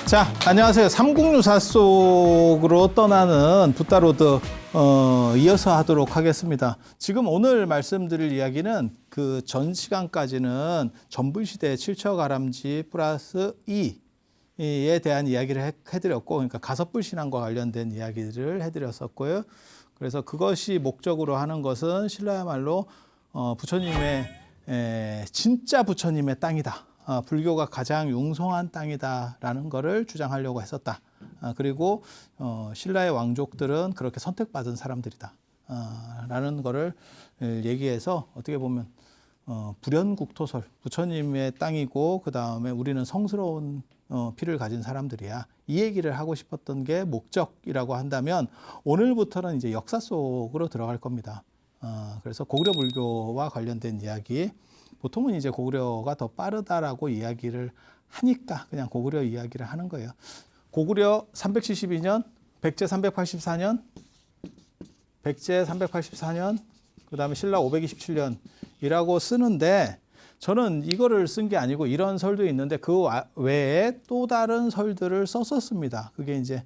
자, 안녕하세요. 삼국유사 속으로 떠나는 붓다로드 이어서 하도록 하겠습니다. 지금 오늘 말씀드릴 이야기는 그 전 시간까지는 전분시대 칠처가람지 플러스 2에 대한 이야기를 해드렸고, 그러니까 가섭불신앙과 관련된 이야기를 해드렸었고요. 그래서 그것이 목적으로 하는 것은 신라야말로 부처님의 진짜 부처님의 땅이다. 불교가 가장 융성한 땅이다라는 것을 주장하려고 했었다. 그리고 신라의 왕족들은 그렇게 선택받은 사람들이다. 라는 것을 얘기해서 어떻게 보면 불연국토설, 부처님의 땅이고 그 다음에 우리는 성스러운 피를 가진 사람들이야. 이 얘기를 하고 싶었던 게 목적이라고 한다면 오늘부터는 이제 역사 속으로 들어갈 겁니다. 그래서 고구려 불교와 관련된 이야기, 보통은 이제 고구려가 더 빠르다라고 이야기를 하니까 그냥 고구려 이야기를 하는 거예요. 고구려 372년, 백제 384년, 그 다음에 신라 527년이라고 쓰는데 저는 이거를 쓴 게 아니고 이런 설도 있는데 그 외에 또 다른 설들을 썼었습니다. 그게 이제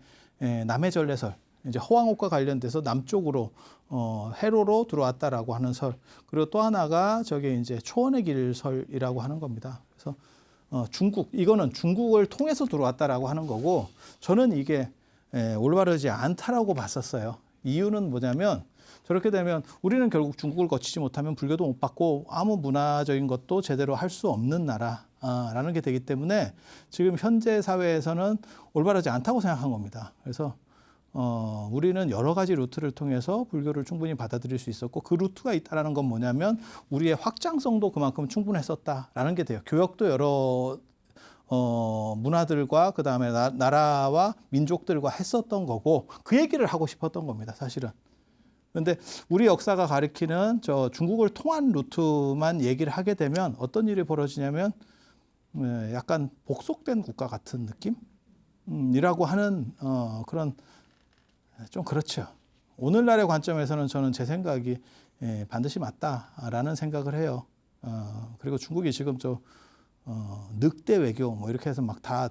남해전래설. 이제 허왕옥과 관련돼서 남쪽으로 해로로 들어왔다라고 하는 설. 그리고 또 하나가 저게 이제 초원의 길설이라고 하는 겁니다. 그래서 중국, 이거는 중국을 통해서 들어왔다라고 하는 거고 저는 이게 올바르지 않다라고 봤었어요. 이유는 뭐냐면 저렇게 되면 우리는 결국 중국을 거치지 못하면 불교도 못 받고 아무 문화적인 것도 제대로 할 수 없는 나라라는 게 되기 때문에 지금 현재 사회에서는 올바르지 않다고 생각한 겁니다. 그래서 우리는 여러 가지 루트를 통해서 불교를 충분히 받아들일 수 있었고 그 루트가 있다는 건 뭐냐면 우리의 확장성도 그만큼 충분했었다라는 게 돼요. 교역도 여러 문화들과 그 다음에 나라와 민족들과 했었던 거고 그 얘기를 하고 싶었던 겁니다. 사실은. 그런데 우리 역사가 가리키는 저 중국을 통한 루트만 얘기를 하게 되면 어떤 일이 벌어지냐면 약간 복속된 국가 같은 느낌? 이라고 하는 그런 좀 그렇죠. 오늘날의 관점에서는 저는 제 생각이 반드시 맞다라는 생각을 해요. 그리고 중국이 지금 늑대 외교 뭐 이렇게 해서 막 다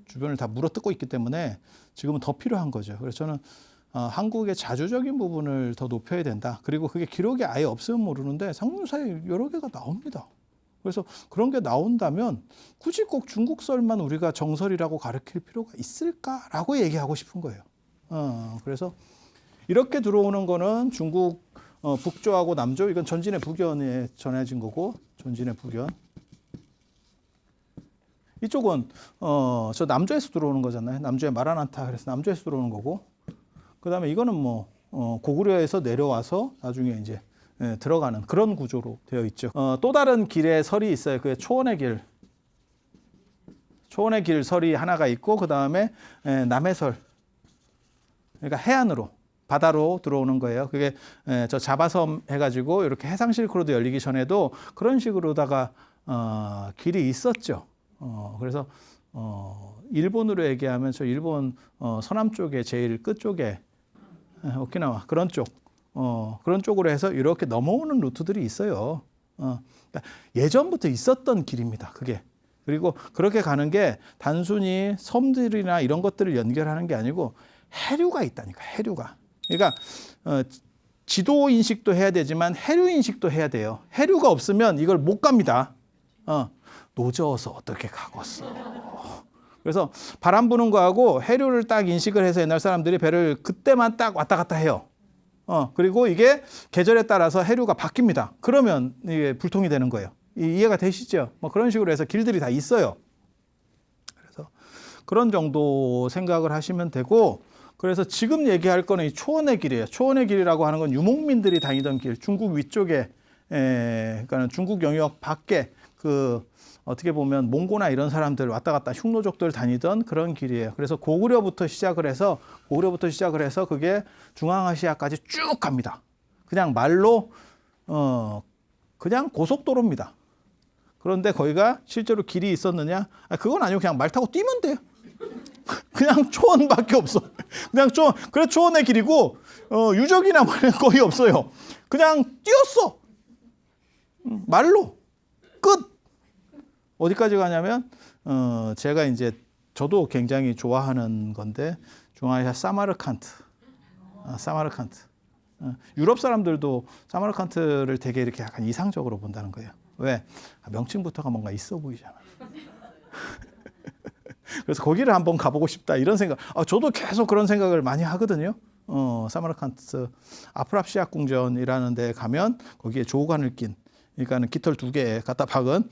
주변을 다 물어뜯고 있기 때문에 지금은 더 필요한 거죠. 그래서 저는 한국의 자주적인 부분을 더 높여야 된다. 그리고 그게 기록이 아예 없으면 모르는데 삼국유사에 여러 개가 나옵니다. 그래서 그런 게 나온다면 굳이 꼭 중국설만 우리가 정설이라고 가르칠 필요가 있을까라고 얘기하고 싶은 거예요. 그래서 이렇게 들어오는 거는 중국 북조하고 남조, 이건 전진의 북연에 전해진 거고, 전진의 북연. 이쪽은 저 남조에서 들어오는 거잖아요. 남조의 마라나타, 그래서 남조에서 들어오는 거고, 그 다음에 이거는 뭐 고구려에서 내려와서 나중에 이제 들어가는 그런 구조로 되어 있죠. 또 다른 길의 설이 있어요. 그게 초원의 길. 초원의 길 설이 하나가 있고, 그 다음에 남해설. 그러니까 해안으로, 바다로 들어오는 거예요. 그게 저 자바섬 해가지고 이렇게 해상 실크로드 열리기 전에도 그런 식으로다가 길이 있었죠. 그래서 일본으로 얘기하면 저 일본 서남 쪽에 제일 끝 쪽에 오키나와 그런 쪽으로 해서 이렇게 넘어오는 루트들이 있어요. 그러니까 예전부터 있었던 길입니다. 그게. 그리고 그렇게 가는 게 단순히 섬들이나 이런 것들을 연결하는 게 아니고 해류가 있다니까, 해류가. 그러니까 지도 인식도 해야 되지만 해류 인식도 해야 돼요. 해류가 없으면 이걸 못 갑니다. 노저어서 어떻게 가겠어. 그래서 바람 부는 거하고 해류를 딱 인식을 해서 옛날 사람들이 배를 그때만 딱 왔다 갔다 해요. 그리고 이게 계절에 따라서 해류가 바뀝니다. 그러면 이게 불통이 되는 거예요. 이해가 되시죠? 뭐 그런 식으로 해서 길들이 다 있어요. 그래서 그런 정도 생각을 하시면 되고, 그래서 지금 얘기할 거는 이 초원의 길이에요. 초원의 길이라고 하는 건 유목민들이 다니던 길, 중국 위쪽에, 그러니까 중국 영역 밖에 어떻게 보면 몽고나 이런 사람들 왔다 갔다 흉노족들 다니던 그런 길이에요. 그래서 고구려부터 시작을 해서 그게 중앙아시아까지 쭉 갑니다. 그냥 말로 그냥 고속도로입니다. 그런데 거기가 실제로 길이 있었느냐? 그건 아니고 그냥 말 타고 뛰면 돼요. 그냥 초원밖에 없어. 그냥 초원. 그래 초원의 길이고 유적이나 말은 거의 없어요. 그냥 뛰었어. 말로 끝. 어디까지 가냐면 제가 이제 저도 굉장히 좋아하는 건데 중앙아시아 사마르칸트. 사마르칸트. 유럽 사람들도 사마르칸트를 되게 이렇게 약간 이상적으로 본다는 거예요. 왜? 명칭부터가 뭔가 있어 보이잖아. 그래서 거기를 한번 가보고 싶다 이런 생각. 저도 계속 그런 생각을 많이 하거든요. 사마르칸트 아프랍시아 궁전이라는 데 가면 거기에 조관을 낀, 그러니까는 깃털 2개 갖다 박은,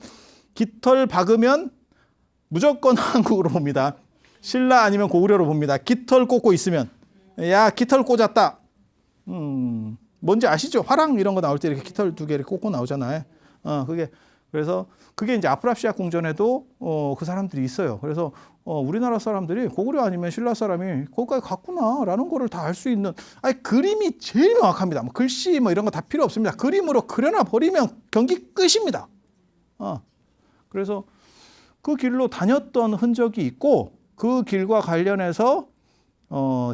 깃털 박으면 무조건 한국으로 봅니다. 신라 아니면 고구려로 봅니다. 깃털 꽂고 있으면, 야 깃털 꽂았다. 뭔지 아시죠? 화랑 이런 거 나올 때 이렇게 깃털 2개를 꽂고 나오잖아요. 그래서 그게 이제 아프랍시아 궁전에도 그 사람들이 있어요. 그래서 우리나라 사람들이 고구려 아니면 신라 사람이 거기까지 갔구나라는 거를 다 알 수 있는, 그림이 제일 명확합니다. 뭐 글씨 뭐 이런 거 다 필요 없습니다. 그림으로 그려놔 버리면 경기 끝입니다. 그래서 그 길로 다녔던 흔적이 있고, 그 길과 관련해서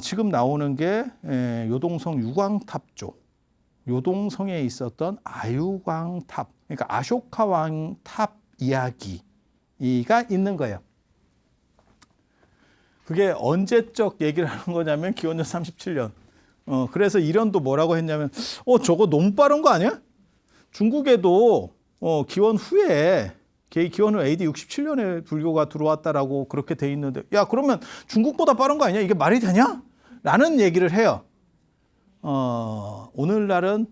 지금 나오는 게 요동성 유광탑 쪽, 요동성에 있었던 아유광탑, 그러니까 아쇼카 왕탑 이야기가 있는 거예요. 그게 언제적 얘기를 하는 거냐면 기원전 37년. 그래서 이련도 뭐라고 했냐면 저거 너무 빠른 거 아니야? 중국에도 기원 후에 기원 후 AD 67년에 불교가 들어왔다라고 그렇게 돼 있는데, 야 그러면 중국보다 빠른 거 아니야? 이게 말이 되냐? 라는 얘기를 해요. 오늘날은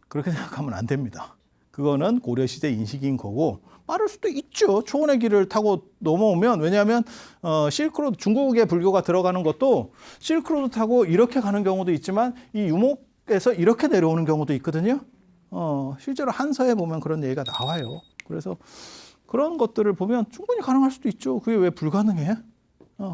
그렇게 생각하면 안 됩니다. 그거는 고려시대 인식인 거고, 빠를 수도 있죠. 초원의 길을 타고 넘어오면. 왜냐하면 실크로드, 중국의 불교가 들어가는 것도 실크로드 타고 이렇게 가는 경우도 있지만 이 유목에서 이렇게 내려오는 경우도 있거든요. 실제로 한서에 보면 그런 얘기가 나와요. 그래서 그런 것들을 보면 충분히 가능할 수도 있죠. 그게 왜 불가능해?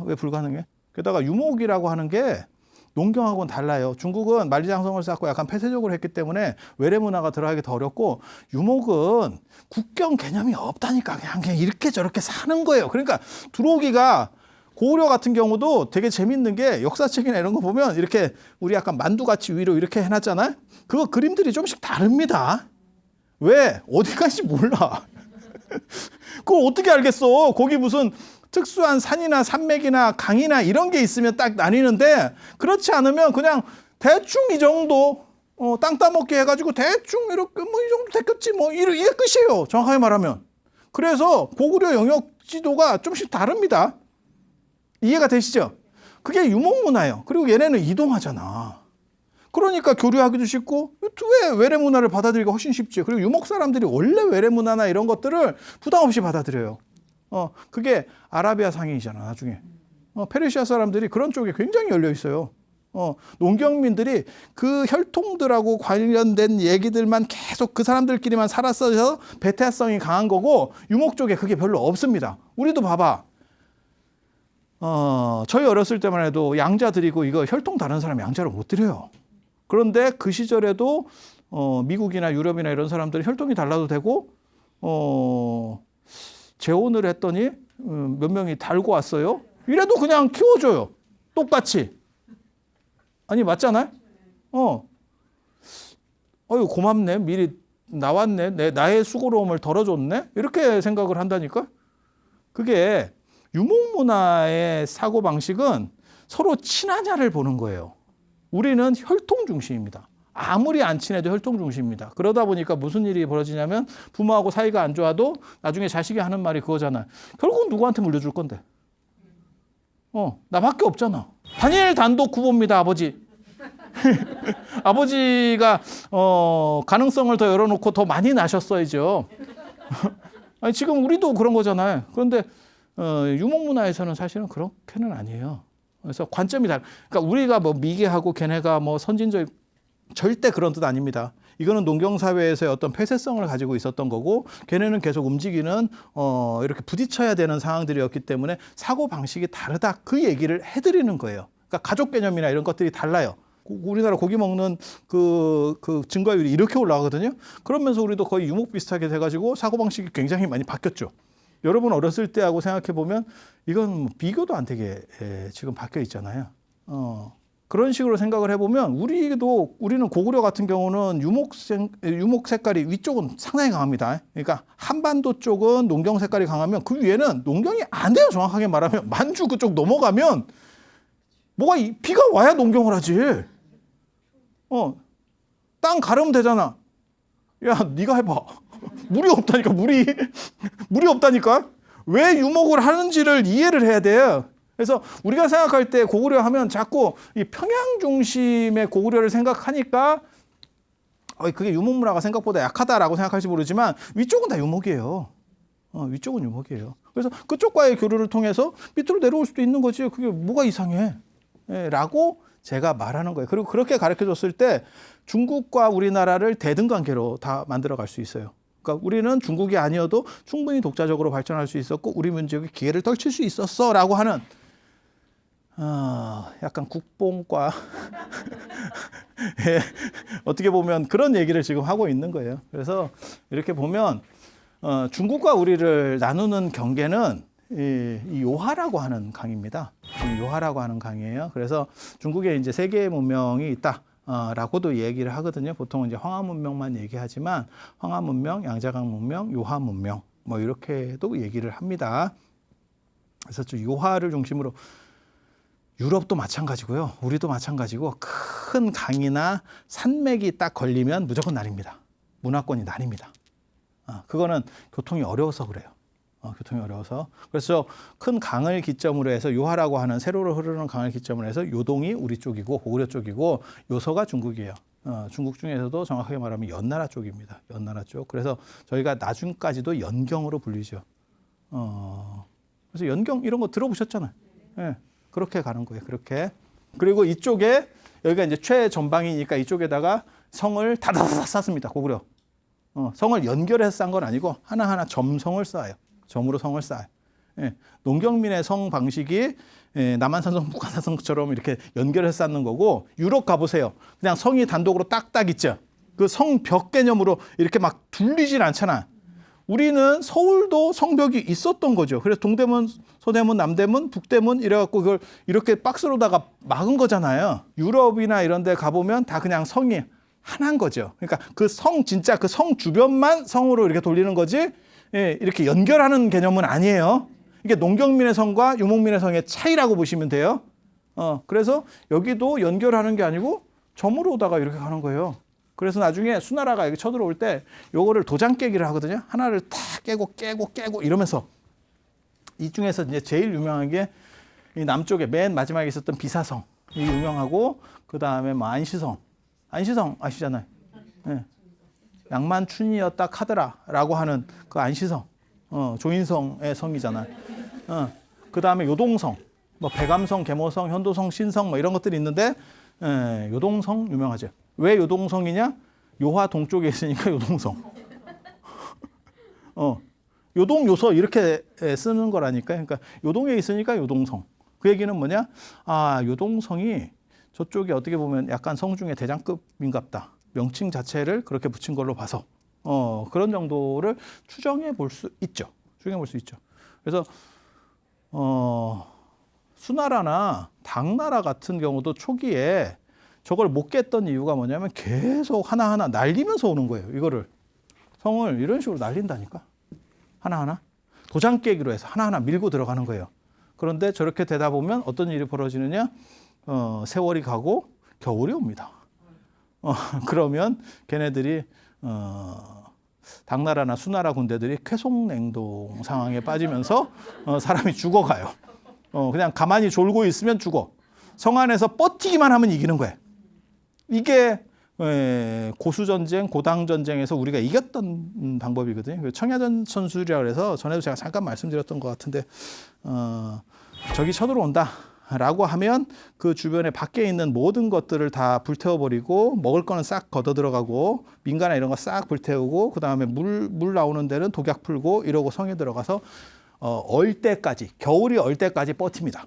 왜 불가능해? 게다가 유목이라고 하는 게 농경하고는 달라요. 중국은 만리장성을 쌓고 약간 폐쇄적으로 했기 때문에 외래 문화가 들어가기 더 어렵고, 유목은 국경 개념이 없다니까. 그냥 이렇게 저렇게 사는 거예요. 그러니까 들어오기가, 고구려 같은 경우도 되게 재밌는 게 역사책이나 이런 거 보면 이렇게 우리 약간 만두같이 위로 이렇게 해놨잖아요. 그거 그림들이 좀씩 다릅니다. 왜? 어디 간지 몰라. 그걸 어떻게 알겠어? 거기 무슨 특수한 산이나 산맥이나 강이나 이런 게 있으면 딱 나뉘는데, 그렇지 않으면 그냥 대충 이 정도 땅 따먹기 해가지고 대충 이렇게 뭐 이 정도 됐겠지 뭐 이게 끝이에요. 정확하게 말하면. 그래서 고구려 영역 지도가 좀씩 다릅니다. 이해가 되시죠? 그게 유목문화예요. 그리고 얘네는 이동하잖아. 그러니까 교류하기도 쉽고, 왜 외래 문화를 받아들이기가 훨씬 쉽지. 그리고 유목 사람들이 원래 외래 문화나 이런 것들을 부담 없이 받아들여요. 그게 아라비아 상인이잖아, 나중에. 페르시아 사람들이 그런 쪽에 굉장히 열려 있어요. 농경민들이 그 혈통들하고 관련된 얘기들만 계속 그 사람들끼리만 살았어서 배타성이 강한 거고, 유목 쪽에 그게 별로 없습니다. 우리도 봐봐. 저희 어렸을 때만 해도 양자 드리고 이거 혈통 다른 사람 양자를 못 드려요. 그런데 그 시절에도 미국이나 유럽이나 이런 사람들이 혈통이 달라도 되고, 재혼을 했더니 몇 명이 달고 왔어요. 이래도 그냥 키워줘요. 똑같이. 아니 맞잖아요. 고맙네. 미리 나왔네. 나의 수고로움을 덜어줬네. 이렇게 생각을 한다니까. 그게 유목문화의 사고방식은 서로 친하냐를 보는 거예요. 우리는 혈통 중심입니다. 아무리 안 친해도 혈통 중심입니다. 그러다 보니까 무슨 일이 벌어지냐면 부모하고 사이가 안 좋아도 나중에 자식이 하는 말이 그거잖아. 결국은 누구한테 물려줄 건데? 나밖에 없잖아. 단일 단독 후보입니다, 아버지. 아버지가 가능성을 더 열어놓고 더 많이 나셨어야죠. 아니, 지금 우리도 그런 거잖아요. 그런데 유목문화에서는 사실은 그렇게는 아니에요. 그래서 관점이 그러니까 우리가 뭐 미개하고 걔네가 뭐 선진적, 절대 그런 뜻 아닙니다. 이거는 농경사회에서의 어떤 폐쇄성을 가지고 있었던 거고, 걔네는 계속 움직이는 이렇게 부딪혀야 되는 상황들이었기 때문에 사고방식이 다르다, 그 얘기를 해드리는 거예요. 그러니까 가족 개념이나 이런 것들이 달라요. 우리나라 고기 먹는 그 증가율이 이렇게 올라가거든요. 그러면서 우리도 거의 유목 비슷하게 돼가지고 사고방식이 굉장히 많이 바뀌었죠. 여러분 어렸을 때하고 생각해 보면 이건 비교도 안 되게 지금 바뀌어 있잖아요. 그런 식으로 생각을 해보면 우리는 고구려 같은 경우는 유목 색깔이 위쪽은 상당히 강합니다. 그러니까 한반도 쪽은 농경 색깔이 강하면 그 위에는 농경이 안 돼요. 정확하게 말하면 만주 그쪽 넘어가면 비가 와야 농경을 하지. 땅 가르면 되잖아. 야, 네가 해봐. 물이 없다니까. 물이 없다니까. 왜 유목을 하는지를 이해를 해야 돼요. 그래서 우리가 생각할 때 고구려 하면 자꾸 이 평양 중심의 고구려를 생각하니까 그게 유목문화가 생각보다 약하다라고 생각할지 모르지만 위쪽은 다 유목이에요. 위쪽은 유목이에요. 그래서 그쪽과의 교류를 통해서 밑으로 내려올 수도 있는 거지. 그게 뭐가 이상해? 라고 제가 말하는 거예요. 그리고 그렇게 가르쳐줬을 때 중국과 우리나라를 대등관계로 다 만들어갈 수 있어요. 그러니까 우리는 중국이 아니어도 충분히 독자적으로 발전할 수 있었고 우리 민족이 기회를 떨칠 수 있었어라고 하는 약간 국뽕과 어떻게 보면 그런 얘기를 지금 하고 있는 거예요. 그래서 이렇게 보면 중국과 우리를 나누는 경계는 이 요하라고 하는 강입니다. 요하라고 하는 강이에요. 그래서 중국에 이제 세 개의 문명이 있다. 라고도 얘기를 하거든요. 보통 이제 황하 문명만 얘기하지만 황하 문명, 양자강 문명, 요하 문명 이렇게도 얘기를 합니다. 그래서 요하를 중심으로 유럽도 마찬가지고요. 우리도 마찬가지고 큰 강이나 산맥이 딱 걸리면 무조건 나뉩니다. 문화권이 나뉩니다. 그거는 교통이 어려워서 그래요. 교통이 어려워서. 그래서 큰 강을 기점으로 해서 요하라고 하는 세로로 흐르는 강을 기점으로 해서 요동이 우리 쪽이고 고구려 쪽이고 요서가 중국이에요. 중국 중에서도 정확하게 말하면 연나라 쪽입니다. 연나라 쪽. 그래서 저희가 나중까지도 연경으로 불리죠. 그래서 연경 이런 거 들어보셨잖아요. 네, 그렇게 가는 거예요. 그렇게. 그리고 이쪽에 여기가 이제 최전방이니까 이쪽에다가 성을 다다다다 쌓습니다. 고구려. 성을 연결해서 쌓은 건 아니고 하나하나 점성을 쌓아요. 점으로 성을 쌓아요. 예, 농경민의 성 방식이 남한산성, 북한산성처럼 이렇게 연결해서 쌓는 거고 유럽 가보세요. 그냥 성이 단독으로 딱딱 있죠. 그 성벽 개념으로 이렇게 막 둘리진 않잖아. 우리는 서울도 성벽이 있었던 거죠. 그래서 동대문, 서대문, 남대문, 북대문 이래갖고 그걸 이렇게 박스로다가 막은 거잖아요. 유럽이나 이런 데 가보면 다 그냥 성이 하나인 거죠. 그러니까 그 성, 진짜 그 성 주변만 성으로 이렇게 돌리는 거지, 이렇게 연결하는 개념은 아니에요. 이게 농경민의 성과 유목민의 성의 차이라고 보시면 돼요. 그래서 여기도 연결하는 게 아니고 점으로다가 이렇게 가는 거예요. 그래서 나중에 수나라가 여기 쳐들어올 때 요거를 도장 깨기를 하거든요. 하나를 다 깨고 이러면서 이 중에서 이제 제일 유명한 게 이 남쪽에 맨 마지막에 있었던 비사성. 이 유명하고 그 다음에 뭐 안시성 아시잖아요. 네. 양만춘이었다 카더라라고 하는 그 안시성, 조인성의 성이잖아요. 그 다음에 요동성, 뭐 백암성, 계모성, 현도성, 신성 뭐 이런 것들이 있는데 요동성 유명하죠. 왜 요동성이냐? 요하 동쪽에 있으니까 요동성. 요동, 요서 이렇게 쓰는 거라니까요. 그러니까 요동에 있으니까 요동성. 그 얘기는 뭐냐? 요동성이 저쪽이 어떻게 보면 약간 성 중에 대장급인갑다. 명칭 자체를 그렇게 붙인 걸로 봐서 그런 정도를 추정해 볼 수 있죠. 그래서 수나라나 당나라 같은 경우도 초기에 저걸 못 깼던 이유가 뭐냐면 계속 하나하나 날리면서 오는 거예요. 이거를 성을 이런 식으로 날린다니까. 하나하나 도장 깨기로 해서 하나하나 밀고 들어가는 거예요. 그런데 저렇게 되다 보면 어떤 일이 벌어지느냐? 세월이 가고 겨울이 옵니다. 그러면 걔네들이 당나라나 수나라 군대들이 쾌속냉동 상황에 빠지면서 사람이 죽어가요. 그냥 가만히 졸고 있으면 죽어. 성 안에서 버티기만 하면 이기는 거예요. 이게 고수전쟁, 고당전쟁에서 우리가 이겼던 방법이거든요. 청야전 선술이라고 해서 전에도 제가 잠깐 말씀드렸던 것 같은데 적이 쳐들어온다 라고 하면 그 주변에 밖에 있는 모든 것들을 다 불태워버리고 먹을 거는 싹 걷어 들어가고 민가나 이런 거 싹 불태우고 그 다음에 물 나오는 데는 독약 풀고 이러고 성에 들어가서 얼 때까지, 겨울이 얼 때까지 버팁니다.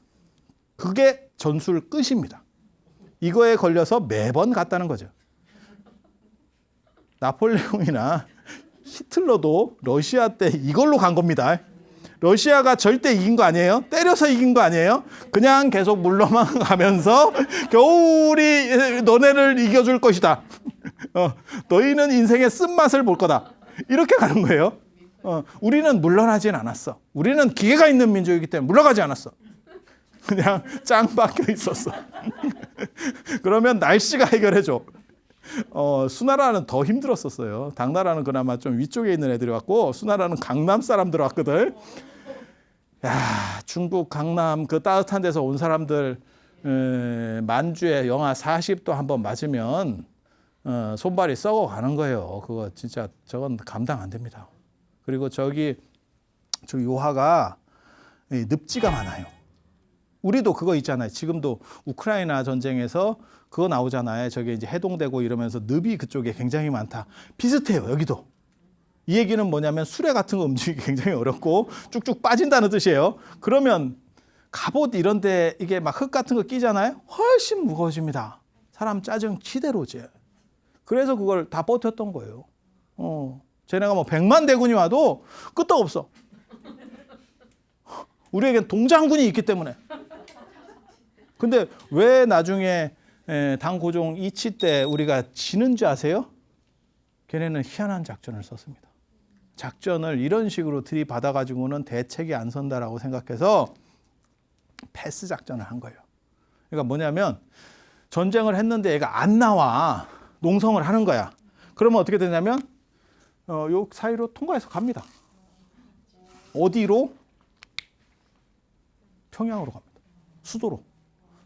그게 전술 끝입니다. 이거에 걸려서 매번 갔다는 거죠. 나폴레옹이나 히틀러도 러시아 때 이걸로 간 겁니다. 러시아가 절대 이긴 거 아니에요? 때려서 이긴 거 아니에요? 그냥 계속 물러만 가면서 겨우 우리 너네를 이겨줄 것이다. 너희는 인생의 쓴맛을 볼 거다. 이렇게 가는 거예요. 우리는 물러나진 않았어. 우리는 기회가 있는 민족이기 때문에 물러가지 않았어. 그냥 짱 박혀 있었어. 그러면 날씨가 해결해줘. 수나라는 더 힘들었었어요. 당나라는 그나마 좀 위쪽에 있는 애들이 왔고, 수나라는 강남 사람들 왔거든. 야, 중국 강남 그 따뜻한 데서 온 사람들 만주에 영하 40도 한번 맞으면 손발이 썩어 가는 거예요. 그거 진짜 저건 감당 안 됩니다. 그리고 저기 요하가 늪지가 많아요. 우리도 그거 있잖아요. 지금도 우크라이나 전쟁에서 그거 나오잖아요. 저게 이제 해동되고 이러면서 늪이 그쪽에 굉장히 많다. 비슷해요. 여기도. 이 얘기는 뭐냐면 수레 같은 거 움직이기 굉장히 어렵고 쭉쭉 빠진다는 뜻이에요. 그러면 갑옷 이런 데 이게 막 흙 같은 거 끼잖아요. 훨씬 무거워집니다. 사람 짜증 치대로지. 그래서 그걸 다 버텼던 거예요. 쟤네가 뭐 100만 대군이 와도 끄떡없어. 우리에겐 동장군이 있기 때문에. 근데 왜 나중에 당고종 이치 때 우리가 지는 줄 아세요? 걔네는 희한한 작전을 썼습니다. 작전을 이런 식으로 들이받아가지고는 대책이 안 선다라고 생각해서 패스 작전을 한 거예요. 그러니까 뭐냐면 전쟁을 했는데 얘가 안 나와. 농성을 하는 거야. 그러면 어떻게 되냐면 요 사이로 통과해서 갑니다. 어디로? 평양으로 갑니다. 수도로.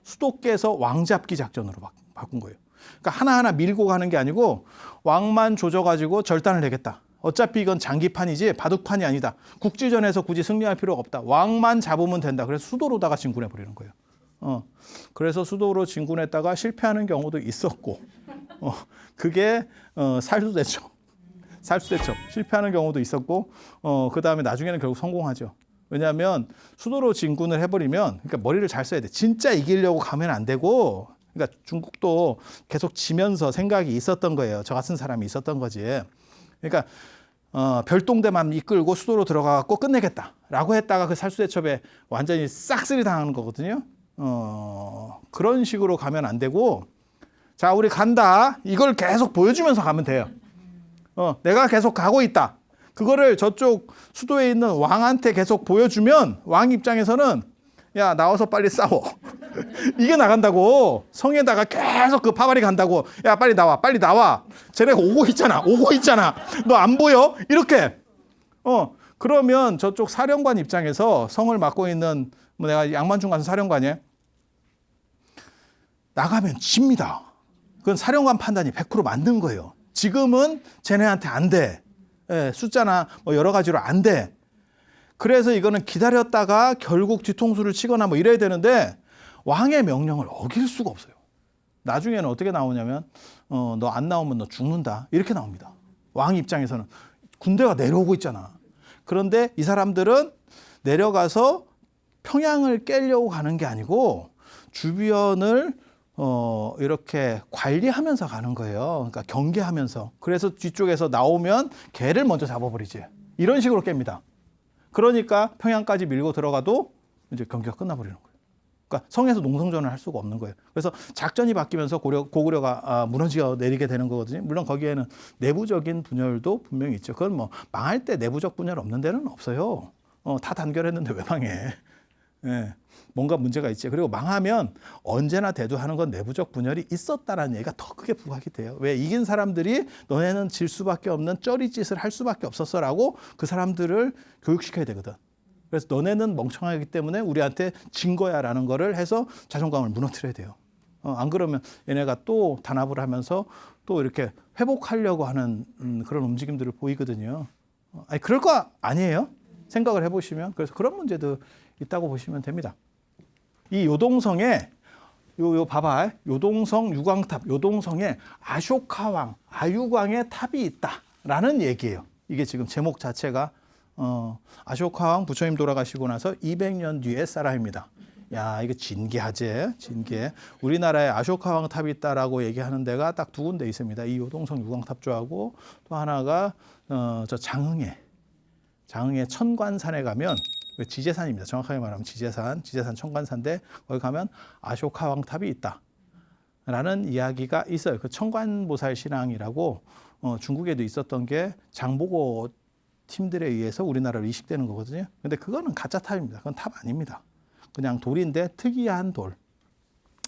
수도께서 왕 잡기 작전으로 바꾼 거예요. 그러니까 하나하나 밀고 가는 게 아니고 왕만 조져가지고 절단을 내겠다. 어차피 이건 장기판이지 바둑판이 아니다. 국지전에서 굳이 승리할 필요가 없다. 왕만 잡으면 된다. 그래서 수도로다가 진군해 버리는 거예요. 그래서 수도로 진군했다가 실패하는 경우도 있었고, 그게 살수됐죠. 살수됐죠. 실패하는 경우도 있었고, 그 다음에 나중에는 결국 성공하죠. 왜냐하면 수도로 진군을 해버리면, 그러니까 머리를 잘 써야 돼. 진짜 이기려고 가면 안 되고, 그러니까 중국도 계속 지면서 생각이 있었던 거예요. 저 같은 사람이 있었던 거지. 그러니까 별동대만 이끌고 수도로 들어가고 끝내겠다라고 했다가 그 살수대첩에 완전히 싹쓸이 당하는 거거든요. 그런 식으로 가면 안 되고, 자, 우리 간다. 이걸 계속 보여주면서 가면 돼요. 내가 계속 가고 있다. 그거를 저쪽 수도에 있는 왕한테 계속 보여주면 왕 입장에서는 야, 나와서 빨리 싸워. 이게 나간다고. 성에다가 계속 그 파발이 간다고. 야, 빨리 나와. 빨리 나와. 쟤네가 오고 있잖아. 오고 있잖아. 너 안 보여? 이렇게. 그러면 저쪽 사령관 입장에서 성을 맡고 있는 뭐 내가 양만중 같은 사령관이에요. 나가면 집니다. 그건 사령관 판단이 100% 맞는 거예요. 지금은 쟤네한테 안 돼. 숫자나 뭐 여러 가지로 안 돼. 그래서 이거는 기다렸다가 결국 뒤통수를 치거나 뭐 이래야 되는데 왕의 명령을 어길 수가 없어요. 나중에는 어떻게 나오냐면 너 안 나오면 너 죽는다. 이렇게 나옵니다. 왕 입장에서는 군대가 내려오고 있잖아. 그런데 이 사람들은 내려가서 평양을 깨려고 가는 게 아니고 주변을 이렇게 관리하면서 가는 거예요. 그러니까 경계하면서. 그래서 뒤쪽에서 나오면 걔를 먼저 잡아버리지. 이런 식으로 깹니다. 그러니까 평양까지 밀고 들어가도 이제 경기가 끝나버리는 거예요. 그러니까 성에서 농성전을 할 수가 없는 거예요. 그래서 작전이 바뀌면서 고구려가 무너져 내리게 되는 거거든요. 물론 거기에는 내부적인 분열도 분명히 있죠. 그건 뭐 망할 때 내부적 분열 없는 데는 없어요. 다 단결했는데 왜 망해? 예, 뭔가 문제가 있지. 그리고 망하면 언제나 대두하는 건 내부적 분열이 있었다라는 얘기가 더 크게 부각이 돼요. 왜? 이긴 사람들이 너네는 질 수밖에 없는 쩌리짓을 할 수밖에 없었어라고 그 사람들을 교육시켜야 되거든. 그래서 너네는 멍청하기 때문에 우리한테 진 거야라는 거를 해서 자존감을 무너뜨려야 돼요. 안 그러면 얘네가 또 단합을 하면서 또 이렇게 회복하려고 하는 그런 움직임들을 보이거든요. 아니, 그럴 거 아니에요? 생각을 해보시면. 그래서 그런 문제도 있다고 보시면 됩니다. 이 요동성에 요 봐봐. 요동성 유광탑. 요동성에 아쇼카 왕, 아유광의 탑이 있다라는 얘기예요. 이게 지금 제목 자체가 아쇼카 왕 부처님 돌아가시고 나서 200년 뒤의 사람입니다. 야, 이거 진기하지? 진기해. 우리나라에 아쇼카 왕 탑이 있다라고 얘기하는 데가 딱 두 군데 있습니다. 이 요동성 유광탑조하고 또 하나가 저 장흥에 천관산에 가면 지제산입니다. 정확하게 말하면 지제산 청관사인데 거기 가면 아쇼카 왕탑이 있다라는 이야기가 있어요. 그 청관보살 신앙이라고 중국에도 있었던 게 장보고 팀들에 의해서 우리나라로 이식되는 거거든요. 근데 그거는 가짜 탑입니다. 그건 탑 아닙니다. 그냥 돌인데 특이한 돌.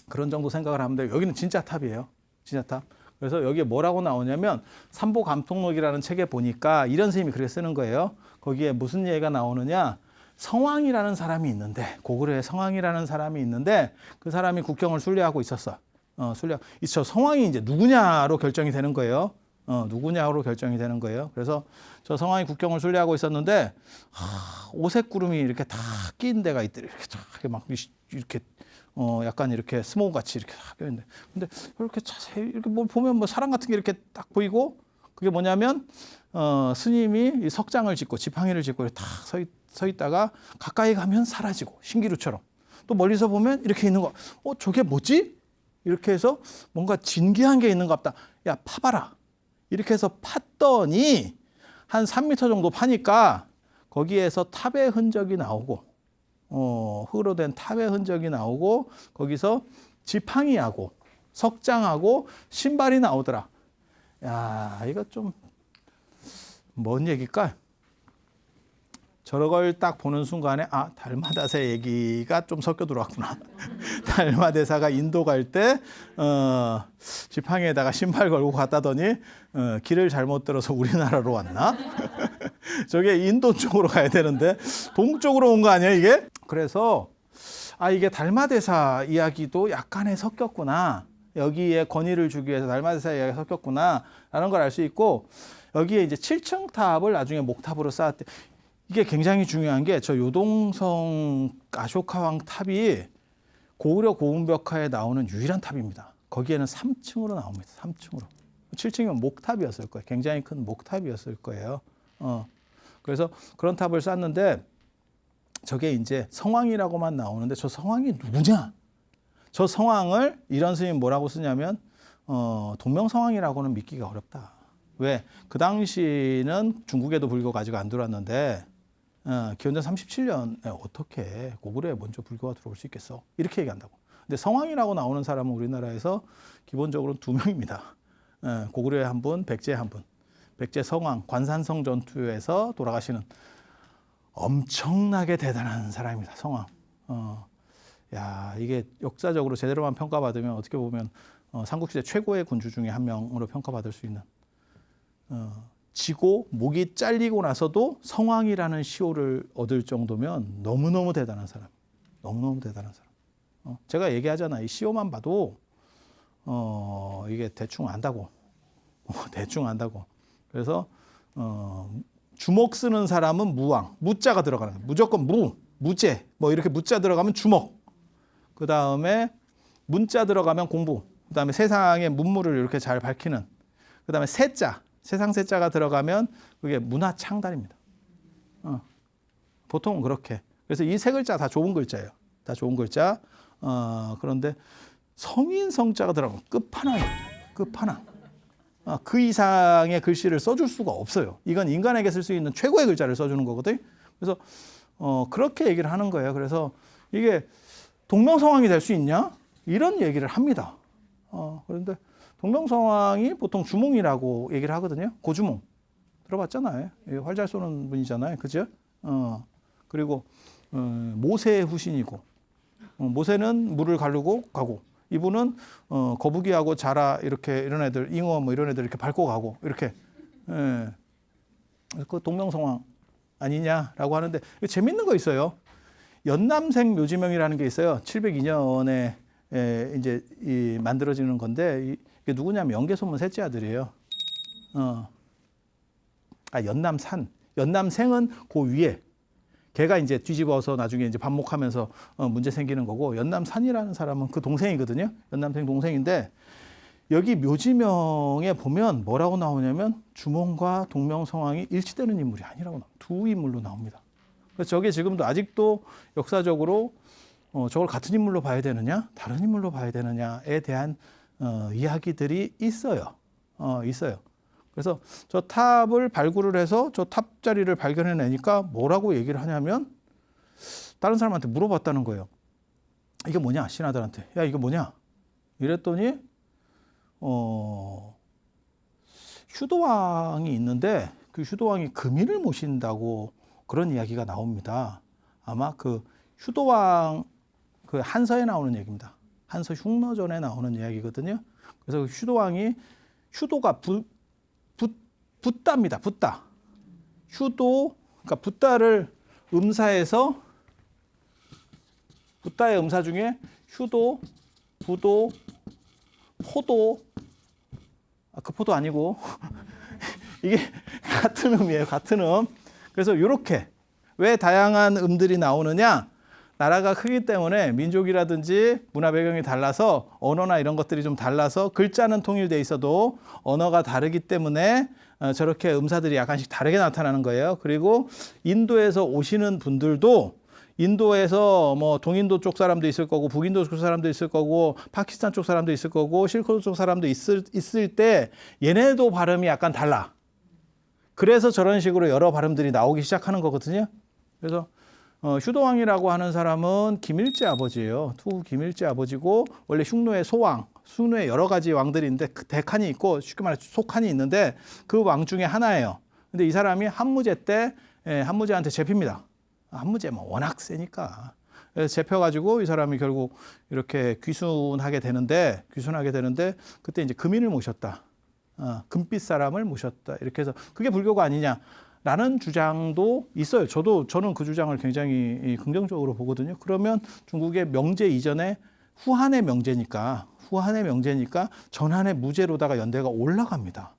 그런 정도 생각을 하면 돼요. 여기는 진짜 탑이에요. 진짜 탑. 그래서 여기에 뭐라고 나오냐면 삼보감통록이라는 책에 보니까 이런 스님이 그렇게 쓰는 거예요. 거기에 무슨 얘기가 나오느냐. 성왕이라는 사람이 있는데 고구려에 성왕이라는 사람이 있는데 그 사람이 국경을 순례하고 있었어. 저 성왕이 이제 누구냐로 결정이 되는 거예요. 누구냐로 결정이 되는 거예요. 그래서 저 성왕이 국경을 순례하고 있었는데 오색 구름이 이렇게 다 낀 데가 있더래. 이렇게 막 이렇게 약간 이렇게 스모그 같이 이렇게 다 껴있는데, 근데 이렇게 자세히 이렇게 뭐 보면 뭐 사람 같은 게 이렇게 딱 보이고 그게 뭐냐면 스님이 이 석장을 짓고 지팡이를 짚고 딱 서 있다가 가까이 가면 사라지고 신기루처럼 또 멀리서 보면 이렇게 있는 거. 저게 뭐지? 이렇게 해서 뭔가 진귀한 게 있는 것 같다. 야, 파봐라. 이렇게 해서 팠더니 한 3m 정도 파니까 거기에서 탑의 흔적이 나오고 흙으로 된 탑의 흔적이 나오고 거기서 지팡이하고 석장하고 신발이 나오더라. 야, 이거 좀 뭔 얘기일까? 저걸 딱 보는 순간에 달마다세 얘기가 좀 섞여 들어왔구나. 달마대사가 인도 갈 때 지팡이에다가 신발 걸고 갔다더니 길을 잘못 들어서 우리나라로 왔나? 저게 인도 쪽으로 가야 되는데 동쪽으로 온 거 아니야 이게? 그래서 이게 달마대사 이야기도 약간의 섞였구나. 여기에 권위를 주기 위해서 달마대사 이야기가 섞였구나 라는 걸 알 수 있고, 여기에 이제 7층 탑을 나중에 목탑으로 쌓았대. 이게 굉장히 중요한 게 저 요동성 아쇼카왕 탑이 고구려 고운벽화에 나오는 유일한 탑입니다. 거기에는 3층으로 나옵니다. 3층으로. 7층이면 목탑이었을 거예요. 굉장히 큰 목탑이었을 거예요. 그래서 그런 탑을 쌓는데 저게 이제 성왕이라고만 나오는데 저 성왕이 누구냐? 저 성왕을 이런 스님 뭐라고 쓰냐면 동명성왕이라고는 믿기가 어렵다. 왜? 그 당시는 중국에도 불교가 아직 안 들어왔는데 기원전 37년에 어떻게 고구려에 먼저 불교가 들어올 수 있겠어? 이렇게 얘기한다고. 근데 성왕이라고 나오는 사람은 우리나라에서 기본적으로 2명입니다. 고구려에 한 분, 백제에 한 분. 백제 성왕, 관산성 전투에서 돌아가시는 엄청나게 대단한 사람입니다. 성왕. 야, 이게 역사적으로 제대로만 평가받으면 어떻게 보면 삼국시대 최고의 군주 중에 한 명으로 평가받을 수 있는, 지고 목이 잘리고 나서도 성왕이라는 시호를 얻을 정도면 너무너무 대단한 사람. 너무너무 대단한 사람. 제가 얘기하잖아. 이 시호만 봐도 이게 대충 안다고. 대충 안다고. 그래서 주먹 쓰는 사람은 무왕. 무자가 들어가는 거예요. 무조건 무제. 뭐 이렇게 무자 들어가면 주먹. 그 다음에 문자 들어가면 공부. 그 다음에 세상의 문물을 이렇게 잘 밝히는. 그 다음에 세자. 세상 세자가 들어가면 그게 문화 창달입니다. 보통은 그렇게. 그래서 이 세 글자 다 좋은 글자예요. 다 좋은 글자. 그런데 성인 성자가 들어가면 끝판왕이에요. 끝판왕. 그 이상의 글씨를 써줄 수가 없어요. 이건 인간에게 쓸 수 있는 최고의 글자를 써주는 거거든요. 그래서 그렇게 얘기를 하는 거예요. 그래서 이게 동명성왕이 될 수 있냐? 이런 얘기를 합니다. 그런데 동명성왕이 보통 주몽이라고 얘기를 하거든요. 고주몽. 들어봤잖아요. 활 잘 쏘는 분이잖아요. 그죠? 그리고 모세의 후신이고, 모세는 물을 가르고 가고, 이분은 거북이하고 자라 이렇게 이런 애들, 잉어 뭐 이런 애들 이렇게 밟고 가고 이렇게. 그 동명성왕 아니냐라고 하는데 재밌는 거 있어요. 연남생 묘지명이라는 게 있어요. 702년에 이제 만들어지는 건데 이게 누구냐면 연개소문 셋째 아들이에요. 연남산. 연남생은 그 위에. 걔가 이제 뒤집어서 나중에 이제 반목하면서 문제 생기는 거고, 연남산이라는 사람은 그 동생이거든요. 연남생 동생인데 여기 묘지명에 보면 뭐라고 나오냐면 주몽과 동명성왕이 일치되는 인물이 아니라고 나옵니다. 두 인물로 나옵니다. 그래서 저게 지금도 아직도 역사적으로 저걸 같은 인물로 봐야 되느냐, 다른 인물로 봐야 되느냐에 대한 이야기들이 있어요. 있어요. 그래서 저 탑을 발굴을 해서 저 탑 자리를 발견해내니까 뭐라고 얘기를 하냐면 다른 사람한테 물어봤다는 거예요. 이게 뭐냐? 신하들한테. 야, 이거 뭐냐? 이랬더니 휴도왕이 있는데 그 휴도왕이 금인을 모신다고 그런 이야기가 나옵니다. 아마 그 휴도왕 그 한서에 나오는 얘기입니다. 한서 흉노전에 나오는 이야기거든요. 그래서 휴도왕이 휴도가 붓다입니다. 붓다. 휴도 그러니까 붓다를 음사해서 붓다의 음사 중에 휴도, 부도, 포도 그 포도 아니고 이게 같은 음이에요. 같은 음. 그래서 이렇게 왜 다양한 음들이 나오느냐? 나라가 크기 때문에 민족이라든지 문화 배경이 달라서 언어나 이런 것들이 좀 달라서 글자는 통일돼 있어도 언어가 다르기 때문에 저렇게 음사들이 약간씩 다르게 나타나는 거예요. 그리고 인도에서 오시는 분들도 인도에서 뭐 동인도 쪽 사람도 있을 거고 북인도 쪽 사람도 있을 거고 파키스탄 쪽 사람도 있을 거고 실크로드 쪽 사람도 있을 때 얘네도 발음이 약간 달라. 그래서 저런 식으로 여러 발음들이 나오기 시작하는 거거든요. 그래서 휴도왕이라고 하는 사람은 김일제 아버지예요. 투 김일제 아버지고 원래 흉노의 소왕, 흉노의 여러 가지 왕들이 있는데 그 대칸이 있고 쉽게 말해서 소칸이 있는데 그 왕 중에 하나예요. 근데 이 사람이 한무제 때 한무제한테 잡힙니다. 한무제 뭐 워낙 세니까. 그래서 잡혀가지고 이 사람이 결국 이렇게 귀순하게 되는데 그때 이제 금인을 모셨다. 금빛 사람을 모셨다. 이렇게 해서 그게 불교가 아니냐라는 주장도 있어요. 저는 그 주장을 굉장히 긍정적으로 보거든요. 그러면 중국의 명제 이전에 후한의 명제니까 전한의 무제로다가 연대가 올라갑니다.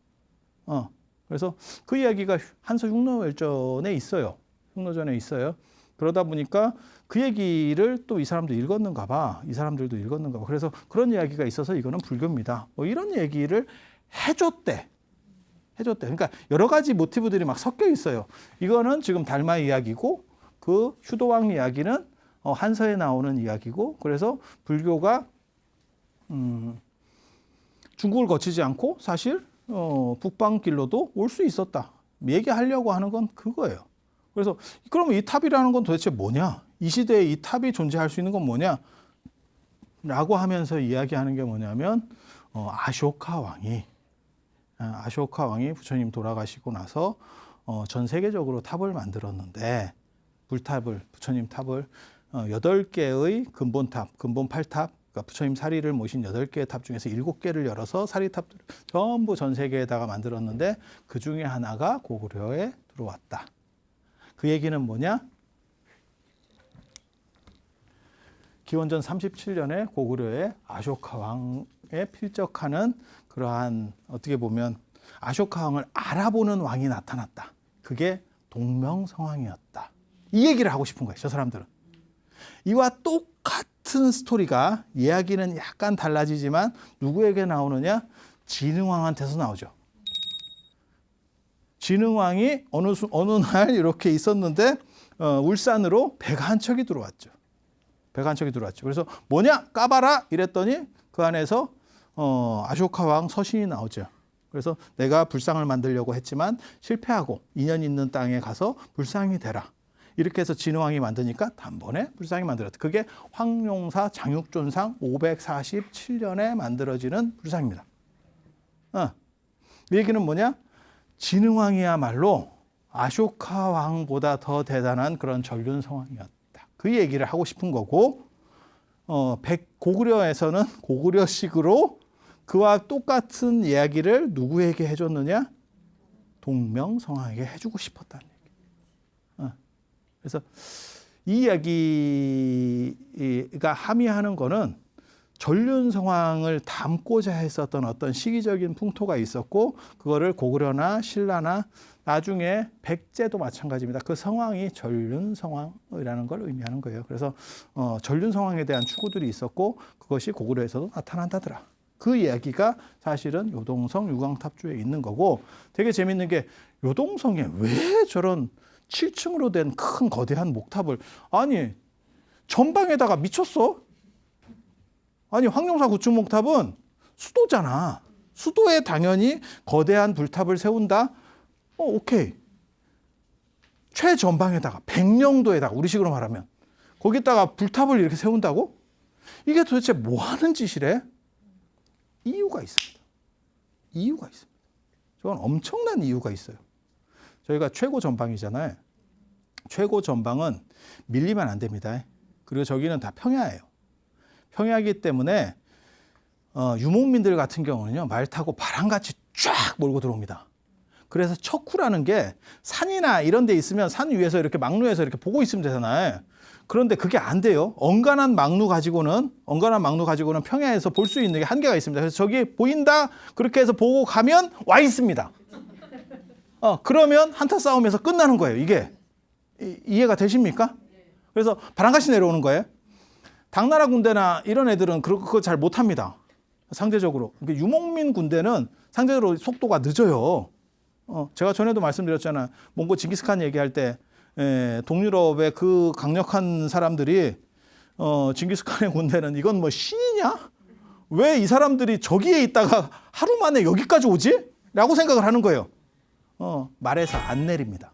그래서 그 이야기가 한서 흉노열전에 있어요. 흉노전에 있어요. 그러다 보니까 그 얘기를 또 이 사람도 읽었는가 봐. 이 사람들도 읽었는가 봐. 그래서 그런 이야기가 있어서 이거는 불교입니다. 뭐 이런 얘기를 해줬대. 그러니까 여러 가지 모티브들이 막 섞여 있어요. 이거는 지금 달마 이야기고 그 휴도왕 이야기는 한서에 나오는 이야기고 그래서 불교가 중국을 거치지 않고 사실 북방길로도 올 수 있었다. 얘기하려고 하는 건 그거예요. 그래서 그러면 이 탑이라는 건 도대체 뭐냐? 이 시대에 이 탑이 존재할 수 있는 건 뭐냐? 라고 하면서 이야기하는 게 뭐냐면 아쇼카 왕이 부처님 돌아가시고 나서 전 세계적으로 탑을 만들었는데 부처님 탑을 8개의 근본탑, 근본 8탑, 그러니까 부처님 사리를 모신 8개의 탑 중에서 7개를 열어서 사리탑들을 전부 전 세계에다가 만들었는데 그 중에 하나가 고구려에 들어왔다. 그 얘기는 뭐냐? 기원전 37년에 고구려의 아쇼카 왕에 필적하는 그러한 어떻게 보면 아쇼카 왕을 알아보는 왕이 나타났다. 그게 동명성왕이었다. 이 얘기를 하고 싶은 거예요. 저 사람들은. 이와 똑같은 스토리가 이야기는 약간 달라지지만 누구에게 나오느냐? 진흥왕한테서 나오죠. 진흥왕이 어느 날 이렇게 있었는데 울산으로 배가 한 척이 들어왔죠. 그래서 뭐냐? 까봐라! 이랬더니 그 안에서 아쇼카 왕 서신이 나오죠. 그래서 내가 불상을 만들려고 했지만 실패하고 인연 있는 땅에 가서 불상이 되라. 이렇게 해서 진흥왕이 만드니까 단번에 불상이 만들었다. 그게 황룡사 장육존상 547년에 만들어지는 불상입니다. 이 얘기는 뭐냐? 진흥왕이야말로 아쇼카 왕보다 더 대단한 그런 전륜성왕이었다. 그 얘기를 하고 싶은 거고 고구려에서는 고구려식으로 그와 똑같은 이야기를 누구에게 해줬느냐? 동명성왕에게 해주고 싶었다는 얘기. 그래서 이 이야기가 함의하는 거는 전륜성왕을 담고자 했었던 어떤 시기적인 풍토가 있었고 그거를 고구려나 신라나 나중에 백제도 마찬가지입니다. 그 성왕이 전륜성왕이라는 걸 의미하는 거예요. 그래서 전륜성왕에 대한 추구들이 있었고 그것이 고구려에서도 나타난다더라. 그 이야기가 사실은 요동성 유광탑주에 있는 거고 되게 재밌는 게 요동성에 왜 저런 7층으로 된 큰 거대한 목탑을 아니 전방에다가 미쳤어? 아니 황룡사 9층 목탑은 수도잖아. 수도에 당연히 거대한 불탑을 세운다. 오케이. 최전방에다가 백령도에다가 우리식으로 말하면 거기다가 불탑을 이렇게 세운다고? 이게 도대체 뭐 하는 짓이래? 이유가 있습니다. 이유가 있습니다. 저건 엄청난 이유가 있어요. 저희가 최고 전방이잖아요. 최고 전방은 밀리면 안 됩니다. 그리고 저기는 다 평야예요. 평야이기 때문에 유목민들 같은 경우는요, 말 타고 바람같이 쫙 몰고 들어옵니다. 그래서 척후라는 게 산이나 이런 데 있으면 산 위에서 이렇게 막루에서 이렇게 보고 있으면 되잖아요. 그런데 그게 안 돼요. 엉간한 막루 가지고는 평야에서 볼 수 있는 게 한계가 있습니다. 그래서 저기 보인다 그렇게 해서 보고 가면 와 있습니다. 그러면 한타 싸움에서 끝나는 거예요. 이게 이해가 되십니까? 그래서 바람같이 내려오는 거예요. 당나라 군대나 이런 애들은 그거 잘 못합니다. 상대적으로 유목민 군대는 상대적으로 속도가 늦어요. 제가 전에도 말씀드렸잖아요. 몽고 징기스칸 얘기할 때 동유럽의 그 강력한 사람들이 징기스칸의 군대는 이건 뭐 신이냐? 왜 이 사람들이 저기에 있다가 하루 만에 여기까지 오지? 라고 생각을 하는 거예요. 말에서 안 내립니다.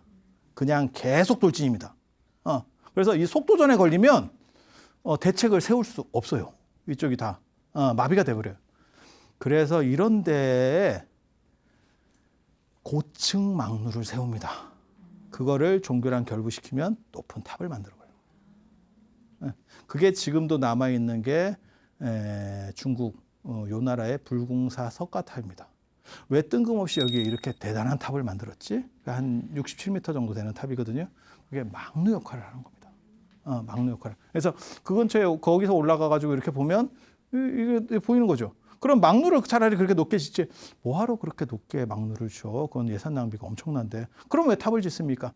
그냥 계속 돌진입니다. 그래서 이 속도전에 걸리면 대책을 세울 수 없어요. 이쪽이 다 마비가 돼버려요. 그래서 이런 데에 고층 막루를 세웁니다. 그거를 종교랑 결부시키면 높은 탑을 만들어버려요. 그게 지금도 남아있는 게 중국 요 나라의 불궁사 석가탑입니다. 왜 뜬금없이 여기에 이렇게 대단한 탑을 만들었지? 한 67m 정도 되는 탑이거든요. 그게 막루 역할을 하는 겁니다. 막루 역할을. 그래서 그 근처에 거기서 올라가가지고 이렇게 보면 이게 보이는 거죠. 그럼 막루를 차라리 그렇게 높게 짓지. 뭐하러 그렇게 높게 막루를 줘? 그건 예산 낭비가 엄청난데. 그럼 왜 탑을 짓습니까?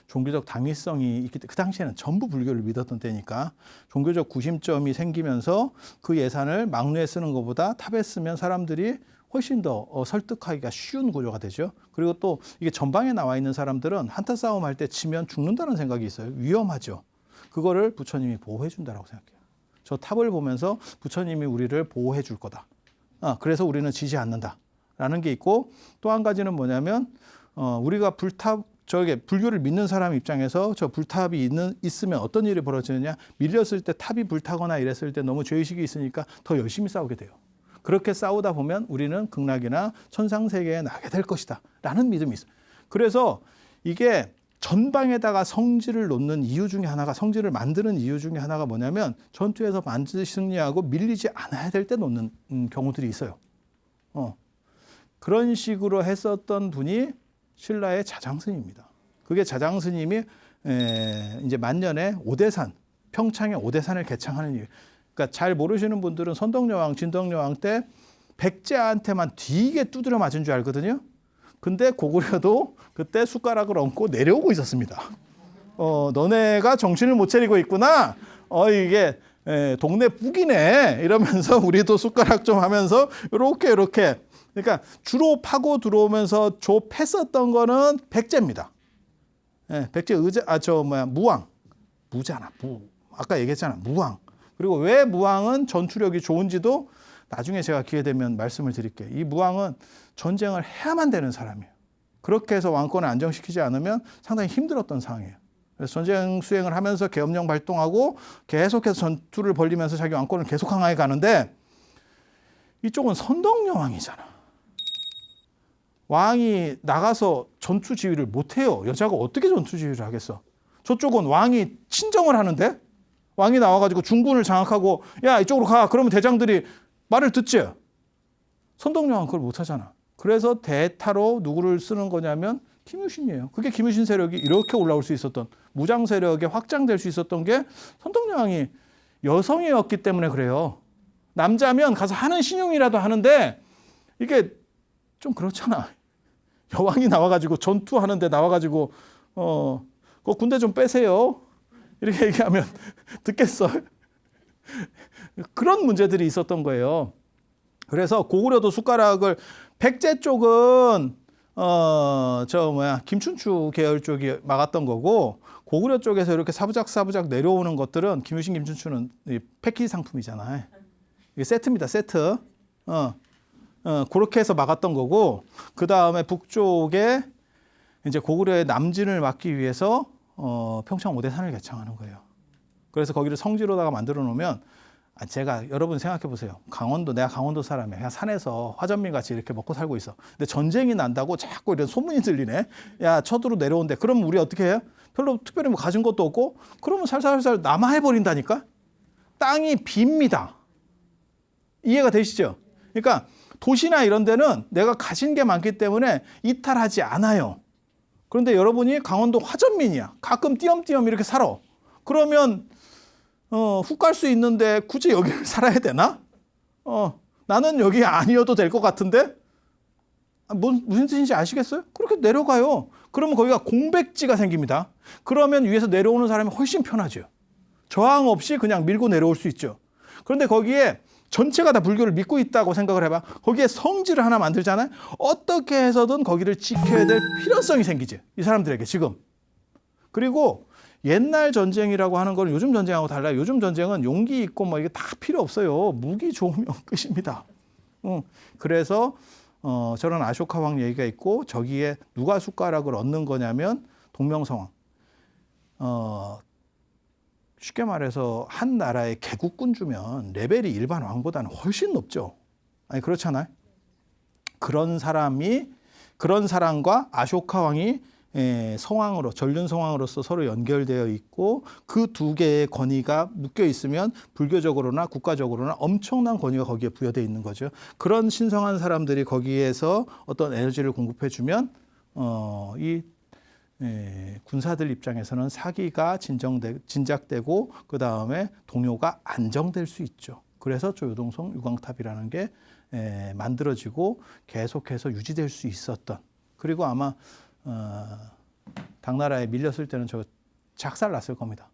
종교적 당위성이 있기 때문에 그 당시에는 전부 불교를 믿었던 때니까 종교적 구심점이 생기면서 그 예산을 막루에 쓰는 것보다 탑에 쓰면 사람들이 훨씬 더 설득하기가 쉬운 구조가 되죠. 그리고 또 이게 전방에 나와 있는 사람들은 한타 싸움 할 때 치면 죽는다는 생각이 있어요. 위험하죠. 그거를 부처님이 보호해 준다라고 생각해요. 저 탑을 보면서 부처님이 우리를 보호해 줄 거다. 그래서 우리는 지지 않는다라는 게 있고 또 한 가지는 뭐냐면 우리가 불교를 믿는 사람 입장에서 저 불탑이 있으면 어떤 일이 벌어지느냐? 밀렸을 때 탑이 불타거나 이랬을 때 너무 죄의식이 있으니까 더 열심히 싸우게 돼요. 그렇게 싸우다 보면 우리는 극락이나 천상세계에 나게 될 것이다 라는 믿음이 있어요. 그래서 이게 전방에다가 성지를 놓는 이유 중에 하나가, 성지를 만드는 이유 중에 하나가 뭐냐면 전투에서 반드시 승리하고 밀리지 않아야 될 때 놓는 경우들이 있어요. 그런 식으로 했었던 분이 신라의 자장스님입니다. 그게 자장스님이 이제 만년에 오대산, 평창의 오대산을 개창하는 이유. 그러니까 잘 모르시는 분들은 선덕여왕, 진덕여왕 때 백제한테만 되게 두드려 맞은 줄 알거든요. 근데 고구려도 그때 숟가락을 얹고 내려오고 있었습니다. 너네가 정신을 못 차리고 있구나. 이게 동네 북이네. 이러면서 우리도 숟가락 좀 하면서 이렇게. 그러니까 주로 파고 들어오면서 좁혔었던 거는 백제입니다. 백제 무왕. 무잖아. 아까 얘기했잖아. 무왕. 그리고 왜 무왕은 전투력이 좋은지도 나중에 제가 기회 되면 말씀을 드릴게요. 이 무왕은 전쟁을 해야만 되는 사람이에요. 그렇게 해서 왕권을 안정시키지 않으면 상당히 힘들었던 상황이에요. 그래서 전쟁 수행을 하면서 계엄령 발동하고 계속해서 전투를 벌리면서 자기 왕권을 계속 강화해 가는데 이쪽은 선덕여왕이잖아. 왕이 나가서 전투 지휘를 못해요. 여자가 어떻게 전투 지휘를 하겠어? 저쪽은 왕이 친정을 하는데 왕이 나와가지고 중군을 장악하고 야 이쪽으로 가. 그러면 대장들이 말을 듣지. 선덕여왕은 그걸 못하잖아. 그래서 대타로 누구를 쓰는 거냐면 김유신이에요. 그게 김유신 세력이 이렇게 올라올 수 있었던, 무장 세력이 확장될 수 있었던 게 선덕여왕이 여성이었기 때문에 그래요. 남자면 가서 하는 신용이라도 하는데 이게 좀 그렇잖아. 여왕이 나와가지고 전투하는데 나와가지고 그 군대 좀 빼세요. 이렇게 얘기하면 듣겠어. 그런 문제들이 있었던 거예요. 그래서 고구려도 숟가락을 백제 쪽은 김춘추 계열 쪽이 막았던 거고 고구려 쪽에서 이렇게 사부작 내려오는 것들은 김유신, 김춘추는 패키지 상품이잖아요. 이게 세트입니다. 세트. 그렇게 해서 막았던 거고 그 다음에 북쪽에 이제 고구려의 남진을 막기 위해서 평창 오대산을 개창하는 거예요. 그래서 거기를 성지로다가 만들어 놓으면 제가 여러분 생각해 보세요. 강원도, 내가 강원도 사람이야. 그냥 산에서 화전민 같이 이렇게 먹고 살고 있어. 근데 전쟁이 난다고 자꾸 이런 소문이 들리네. 야, 쳐들어 내려온대. 그럼 우리 어떻게 해요? 별로 특별히 뭐 가진 것도 없고, 그러면 살살살 남하해 버린다니까. 땅이 빕니다. 이해가 되시죠? 그러니까 도시나 이런 데는 내가 가진 게 많기 때문에 이탈하지 않아요. 그런데 여러분이 강원도 화전민이야. 가끔 띄엄띄엄 이렇게 살아. 그러면 훅 갈 수 있는데 굳이 여기를 살아야 되나? 나는 여기 아니어도 될 것 같은데? 무슨 뜻인지 아시겠어요? 그렇게 내려가요. 그러면 거기가 공백지가 생깁니다. 그러면 위에서 내려오는 사람이 훨씬 편하죠. 저항 없이 그냥 밀고 내려올 수 있죠. 그런데 거기에 전체가 다 불교를 믿고 있다고 생각을 해봐. 거기에 성지를 하나 만들잖아요. 어떻게 해서든 거기를 지켜야 될 필요성이 생기지. 이 사람들에게 지금. 그리고 옛날 전쟁이라고 하는 건 요즘 전쟁하고 달라요. 요즘 전쟁은 용기 있고 뭐 이게 다 필요 없어요. 무기 좋으면 끝입니다. 그래서 저런 아쇼카 왕 얘기가 있고 저기에 누가 숟가락을 얻는 거냐면 동명성왕. 쉽게 말해서 한 나라의 개국군 주면 레벨이 일반 왕보다는 훨씬 높죠. 아니 그렇잖아요. 그런 사람과 아쇼카 왕이 성왕으로, 전륜 성왕으로서 서로 연결되어 있고 그 두 개의 권위가 묶여 있으면 불교적으로나 국가적으로나 엄청난 권위가 거기에 부여되어 있는 거죠. 그런 신성한 사람들이 거기에서 어떤 에너지를 공급해 주면 이 군사들 입장에서는 사기가 진작되고 그 다음에 동요가 안정될 수 있죠. 그래서 조요동성 유광탑이라는 게 만들어지고 계속해서 유지될 수 있었던. 그리고 아마 당나라에 밀렸을 때는 저 작살 났을 겁니다.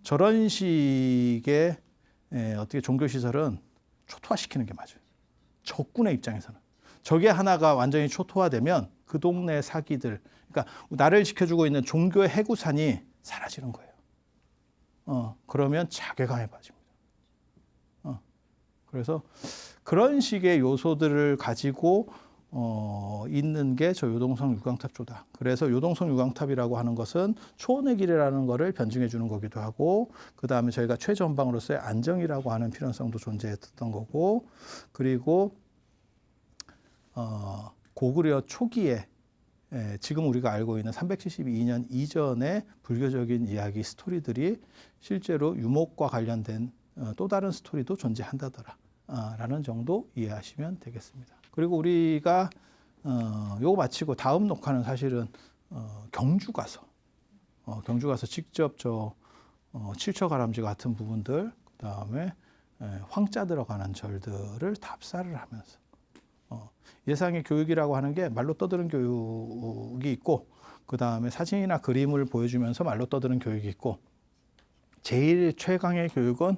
저런 식의 어떻게 종교시설은 초토화시키는 게 맞아요. 적군의 입장에서는. 저게 하나가 완전히 초토화되면 그 동네 사기들, 그러니까 나를 지켜주고 있는 종교의 해구산이 사라지는 거예요. 그러면 자괴감에 빠집니다. 그래서 그런 식의 요소들을 가지고 있는 게 저 요동성 유광탑조다. 그래서 요동성 유광탑이라고 하는 것은 초원의 길이라는 거를 변증해 주는 거기도 하고, 그 다음에 저희가 최전방으로서의 안정이라고 하는 필연성도 존재했던 거고, 그리고 고구려 초기에 지금 우리가 알고 있는 372년 이전의 불교적인 이야기 스토리들이 실제로 유목과 관련된 또 다른 스토리도 존재한다더라 라는 정도 이해하시면 되겠습니다. 그리고 우리가 요거 마치고 다음 녹화는 사실은 경주 가서 직접 저 칠처가람지 같은 부분들, 그 다음에 황자 들어가는 절들을 답사를 하면서 예상의 교육이라고 하는 게 말로 떠드는 교육이 있고, 그 다음에 사진이나 그림을 보여주면서 말로 떠드는 교육이 있고, 제일 최강의 교육은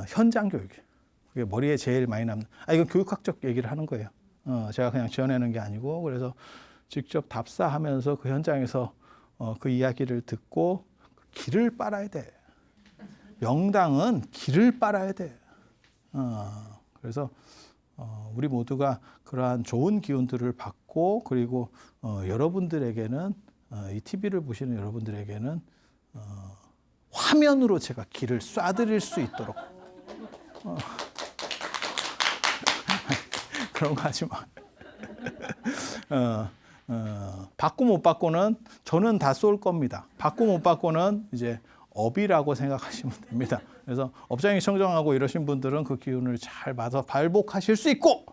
현장 교육이에요. 그게 머리에 제일 많이 남는. 이건 교육학적 얘기를 하는 거예요. 제가 그냥 지어내는 게 아니고, 그래서 직접 답사하면서 그 현장에서 그 이야기를 듣고 길을 빨아야 돼. 명당은 길을 빨아야 돼. 그래서 우리 모두가 그러한 좋은 기운들을 받고, 그리고 여러분들에게는 이 TV를 보시는 여러분들에게는 화면으로 제가 길을 쏴드릴 수 있도록 그런 거 하지 마. 받고 못 받고는 저는 다 쏠 겁니다. 받고 못 받고는 이제 업이라고 생각하시면 됩니다. 그래서 업장이 청정하고 이러신 분들은 그 기운을 잘 받아 발복하실 수 있고,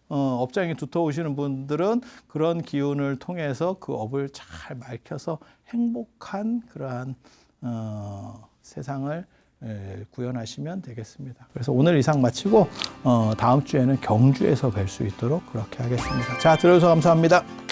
업장이 두터우시는 분들은 그런 기운을 통해서 그 업을 잘 밝혀서 행복한 그러한 세상을 구현하시면 되겠습니다. 그래서 오늘 이상 마치고 다음 주에는 경주에서 뵐 수 있도록 그렇게 하겠습니다. 자, 들어주셔서 감사합니다.